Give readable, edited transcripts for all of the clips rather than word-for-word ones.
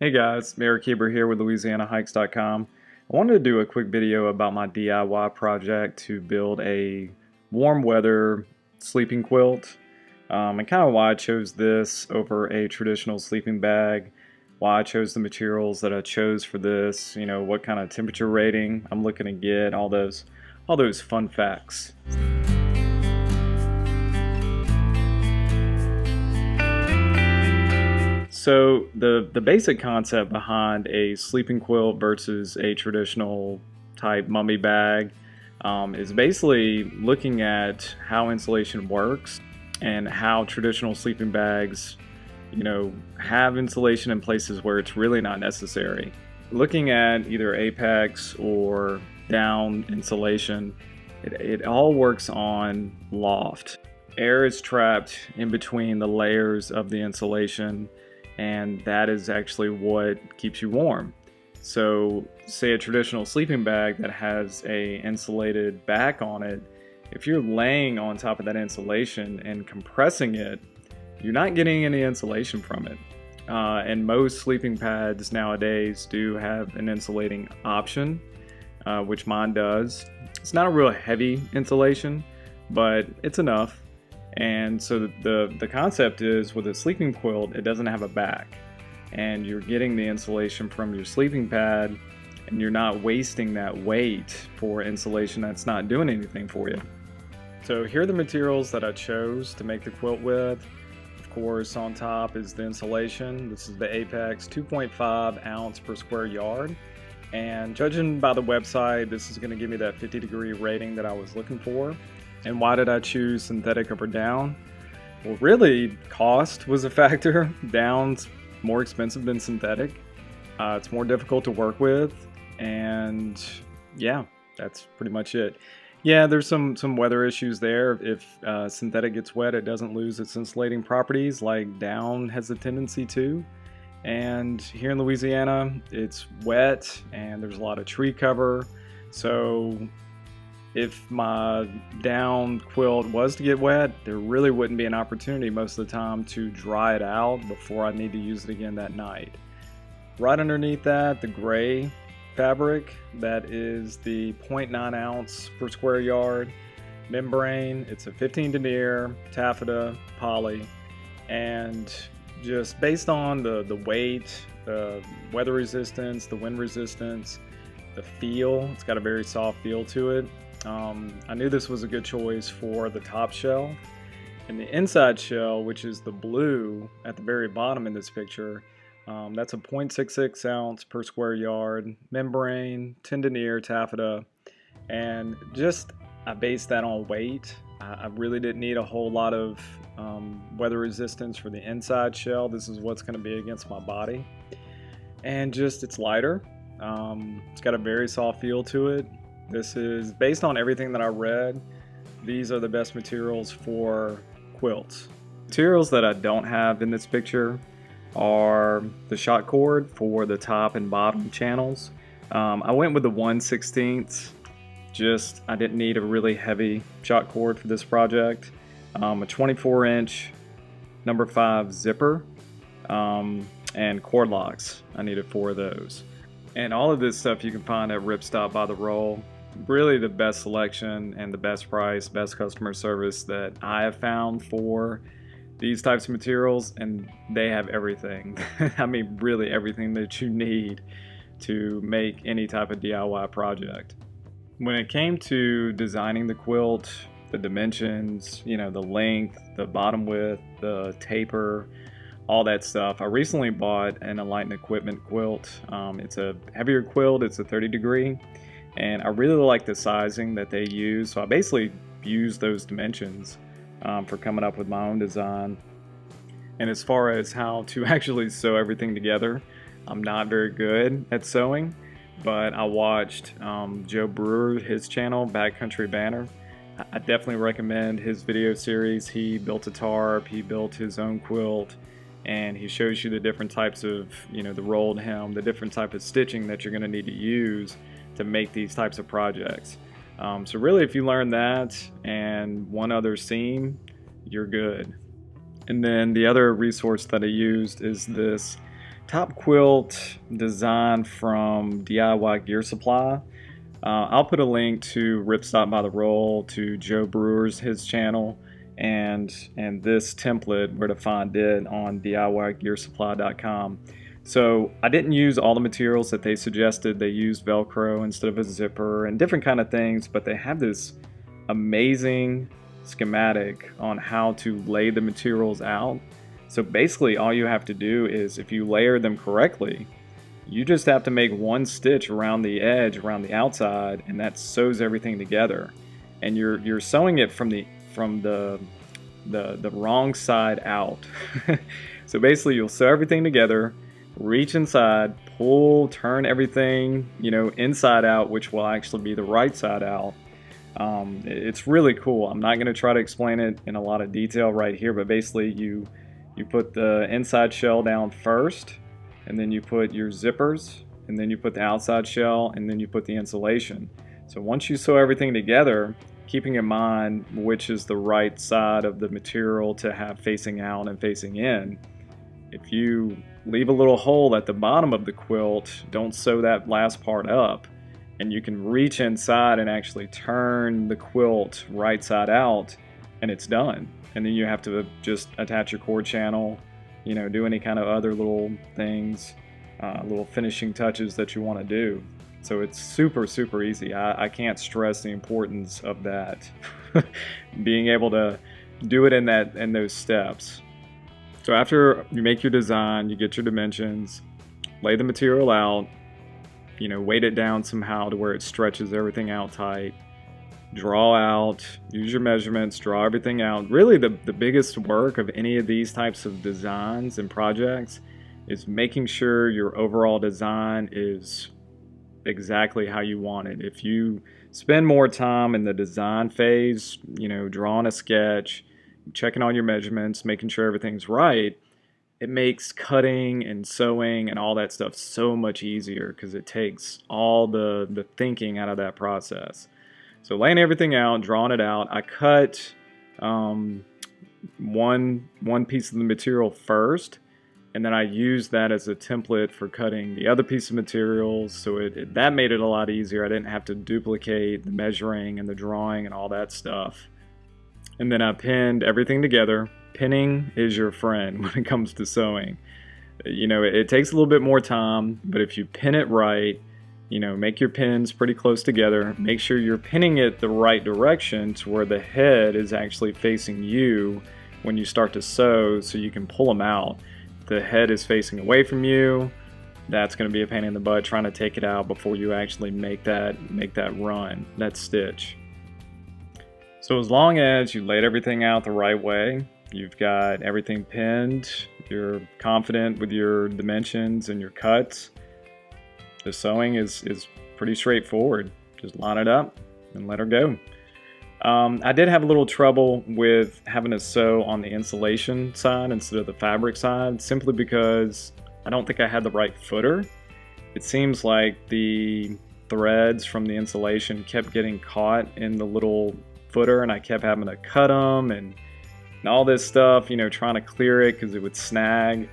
Hey guys, Eric Huber here with LouisianaHikes.com. I wanted to do a quick video about my DIY project to build a warm weather sleeping quilt, and kind of why I chose this over a traditional sleeping bag, why I chose the materials that I chose for this, what kind of temperature rating I'm looking to get, all those fun facts. So the basic concept behind a sleeping quilt versus a traditional type mummy bag is basically looking at how insulation works and how traditional sleeping bags, have insulation in places where it's really not necessary. Looking at either apex or down insulation, it all works on loft. Air is trapped in between the layers of the insulation, and that is actually what keeps you warm. So say a traditional sleeping bag that has a insulated back on it, if you're laying on top of that insulation and compressing it, you're not getting any insulation from it. And most sleeping pads nowadays do have an insulating option, which mine does. It's not a real heavy insulation, but it's enough. And so the concept is, with a sleeping quilt, it doesn't have a back, and you're getting the insulation from your sleeping pad, and you're not wasting that weight for insulation that's not doing anything for you. So here are the materials that I chose to make the quilt with. Of course, on top is the insulation. This is the Apex 2.5 ounce per square yard, and judging by the website, this is going to give me that 50-degree rating that I was looking for. And why did I choose synthetic over down? Well, really, cost was a factor. Down's more expensive than synthetic. It's more difficult to work with, and yeah, that's pretty much it. Yeah, there's some weather issues there. If synthetic gets wet, it doesn't lose its insulating properties like down has a tendency to. And here in Louisiana, it's wet and there's a lot of tree cover, so if my down quilt was to get wet, there really wouldn't be an opportunity most of the time to dry it out before I need to use it again that night. Right underneath that, the gray fabric, that is the 0.9 ounce per square yard membrane. It's a 15 denier, taffeta, poly, and just based on the weight, the weather resistance, the wind resistance, the feel, it's got a very soft feel to it. I knew this was a good choice for the top shell. And the inside shell, which is the blue at the very bottom in this picture, that's a 0.66 ounce per square yard membrane, 10 denier taffeta, and just I based that on weight. I really didn't need a whole lot of weather resistance for the inside shell. This is what's going to be against my body. And just it's lighter. It's got a very soft feel to it. This is based on everything that I read. These are the best materials for quilts. Materials that I don't have in this picture are the shot cord for the top and bottom channels. I went with the 1/16. Just I didn't need a really heavy shot cord for this project. A 24-inch number 5 zipper, and cord locks. I needed 4 of those. And all of this stuff you can find at Ripstop by the roll. Really the best selection and the best price, best customer service that I have found for these types of materials, and they have everything. I mean, really everything that you need to make any type of DIY project. When it came to designing the quilt, the dimensions, the length, the bottom width, the taper, all that stuff, I recently bought an Enlighten Equipment quilt. It's a heavier quilt, it's a 30-degree, and I really like the sizing that they use, so I basically used those dimensions for coming up with my own design. And as far as how to actually sew everything together, I'm not very good at sewing, but I watched Joe Brewer, his channel, Backcountry Banner. I definitely recommend his video series. He built a tarp, he built his own quilt, and he shows you the different types of, the rolled hem, the different type of stitching that you're going to need to use to make these types of projects. So really, if you learn that and one other seam, you're good. And then the other resource that I used is this top quilt design from DIY Gear Supply. I'll put a link to Ripstop by the Roll, to Joe Brewer's his channel, and this template, where to find it, on DIYGearSupply.com. So I didn't use all the materials that they suggested. They used Velcro instead of a zipper and different kind of things, but they have this amazing schematic on how to lay the materials out. So basically all you have to do is, if you layer them correctly, you just have to make one stitch around the edge, around the outside, and that sews everything together. And you're sewing it from the wrong side out. So basically you'll sew everything together, reach inside, pull, turn everything, inside out, which will actually be the right side out. It's really cool. I'm not going to try to explain it in a lot of detail right here, but basically you put the inside shell down first, and then you put your zippers, and then you put the outside shell, and then you put the insulation. So once you sew everything together, keeping in mind which is the right side of the material to have facing out and facing in, if you leave a little hole at the bottom of the quilt, don't sew that last part up, and you can reach inside and actually turn the quilt right side out, and it's done. And then you have to just attach your cord channel, do any kind of other little things, little finishing touches that you want to do. So it's super, super easy. I can't stress the importance of that. Being able to do it in those steps. So after you make your design, you get your dimensions, lay the material out, weight it down somehow to where it stretches everything out tight. Draw out, use your measurements, draw everything out. Really the biggest work of any of these types of designs and projects is making sure your overall design is exactly how you want it. If you spend more time in the design phase, drawing a sketch, checking all your measurements, making sure everything's right, it makes cutting and sewing and all that stuff so much easier, because it takes all the thinking out of that process. So laying everything out, drawing it out, I cut one piece of the material first, and then I used that as a template for cutting the other piece of materials. So that made it a lot easier. I didn't have to duplicate the measuring and the drawing and all that stuff. And then I pinned everything together. Pinning is your friend when it comes to sewing. It takes a little bit more time, but if you pin it right, make your pins pretty close together. Make sure you're pinning it the right direction to where the head is actually facing you when you start to sew, so you can pull them out. If the head is facing away from you, that's going to be a pain in the butt trying to take it out before you actually make that run, that stitch. So as long as you laid everything out the right way, you've got everything pinned, you're confident with your dimensions and your cuts, the sewing is pretty straightforward. Just line it up and let her go. I did have a little trouble with having to sew on the insulation side instead of the fabric side, simply because I don't think I had the right footer. It seems like the threads from the insulation kept getting caught in the little footer, and I kept having to cut them and all this stuff, trying to clear it because it would snag.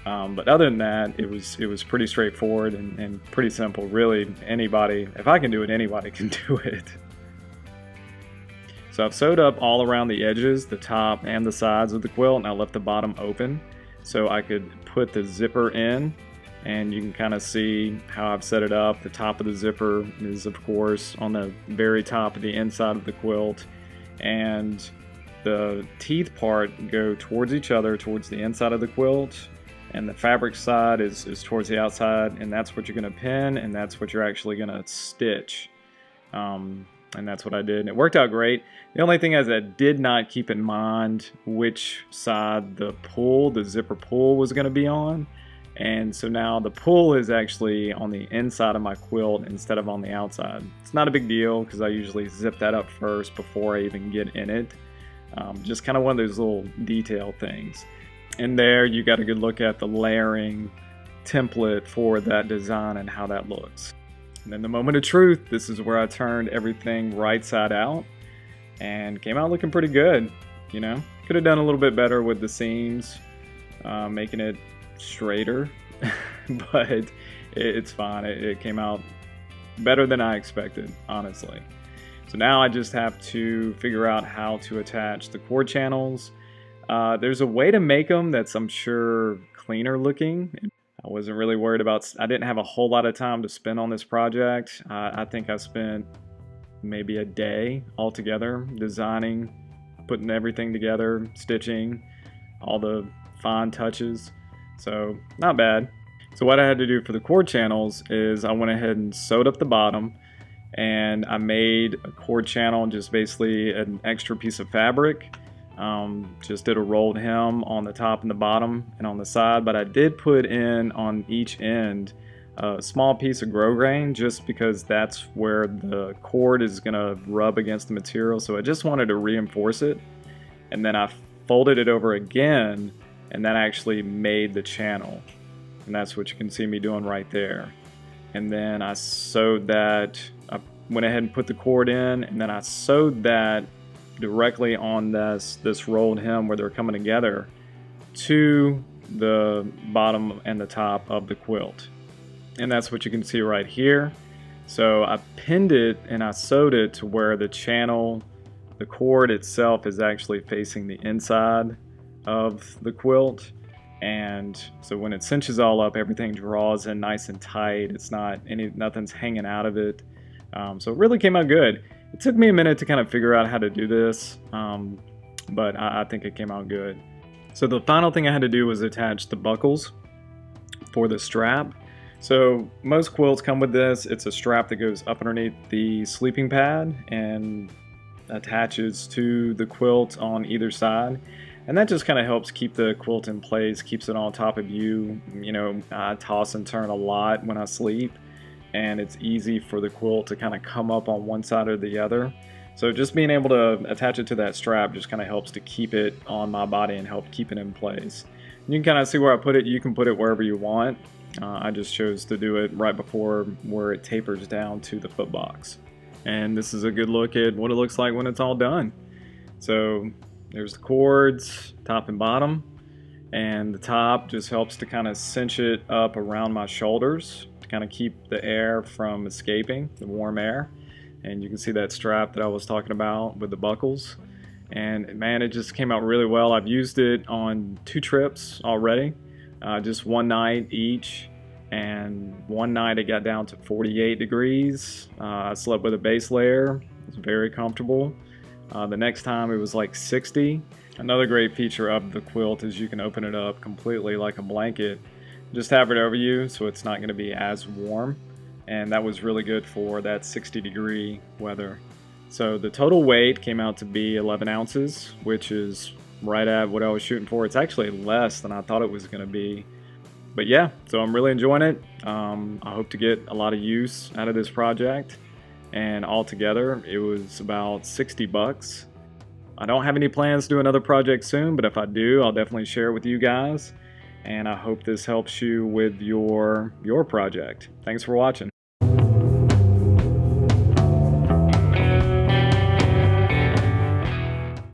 But other than that, it was pretty straightforward and pretty simple. Really, anybody, if I can do it, anybody can do it. So I've sewed up all around the edges, the top and the sides of the quilt, and I left the bottom open so I could put the zipper in, and you can kind of see how I've set it up. The top of the zipper is, of course, on the very top of the inside of the quilt, and the teeth part go towards each other, towards the inside of the quilt, and the fabric side is towards the outside, and that's what you're going to pin, and that's what you're actually going to stitch. And that's what I did, and it worked out great. The only thing is I did not keep in mind which side the zipper pull was going to be on, and so now the pull is actually on the inside of my quilt instead of on the outside. It's not a big deal because I usually zip that up first before I even get in it. Just kind of one of those little detail things. And there you got a good look at the layering template for that design and how that looks. And then the moment of truth, this is where I turned everything right side out and came out looking pretty good. Could have done a little bit better with the seams, making it straighter. but it's fine. It came out better than I expected, honestly. So now I just have to figure out how to attach the cord channels. There's a way to make them that's, I'm sure, cleaner looking. I wasn't really worried about, I didn't have a whole lot of time to spend on this project. I think I spent maybe a day altogether designing, putting everything together, stitching, all the fine touches. So not bad. So what I had to do for the cord channels is I went ahead and sewed up the bottom, and I made a cord channel, just basically an extra piece of fabric. Just did a rolled hem on the top and the bottom and on the side, but I did put in on each end a small piece of grosgrain, just because that's where the cord is gonna rub against the material. So I just wanted to reinforce it, and then I folded it over again, and that actually made the channel, and that's what you can see me doing right there. And then I sewed that, I went ahead and put the cord in, and then I sewed that directly on this rolled hem where they're coming together to the bottom and the top of the quilt. And that's what you can see right here. So I pinned it and I sewed it to where the channel, the cord itself, is actually facing the inside of the quilt. And so when it cinches all up, everything draws in nice and tight. It's not nothing's hanging out of it. So it really came out good. It took me a minute to kind of figure out how to do this, but I think it came out good. So the final thing I had to do was attach the buckles for the strap. So most quilts come with this. It's a strap that goes up underneath the sleeping pad and attaches to the quilt on either side. And that just kind of helps keep the quilt in place, keeps it on top of you. You know, I toss and turn a lot when I sleep, and it's easy for the quilt to kind of come up on one side or the other. So just being able to attach it to that strap just kind of helps to keep it on my body and help keep it in place. And you can kind of see where I put it. You can put it wherever you want. I just chose to do it right before where it tapers down to the foot box. And this is a good look at what it looks like when it's all done. So there's the cords, top and bottom, and the top just helps to kind of cinch it up around my shoulders to kind of keep the air from escaping, the warm air. And you can see that strap that I was talking about with the buckles. And man, it just came out really well. I've used it on 2 trips already, just one night each. And one night it got down to 48 degrees. I slept with a base layer. It was very comfortable. The next time it was like 60. Another great feature of the quilt is you can open it up completely like a blanket. Just have it over you so it's not going to be as warm. And that was really good for that 60-degree weather. So the total weight came out to be 11 ounces, which is right at what I was shooting for. It's actually less than I thought it was going to be. But yeah, so I'm really enjoying it. I hope to get a lot of use out of this project. And altogether, it was about 60 bucks. I don't have any plans to do another project soon, but if I do, I'll definitely share it with you guys. And I hope this helps you with your project. Thanks for watching.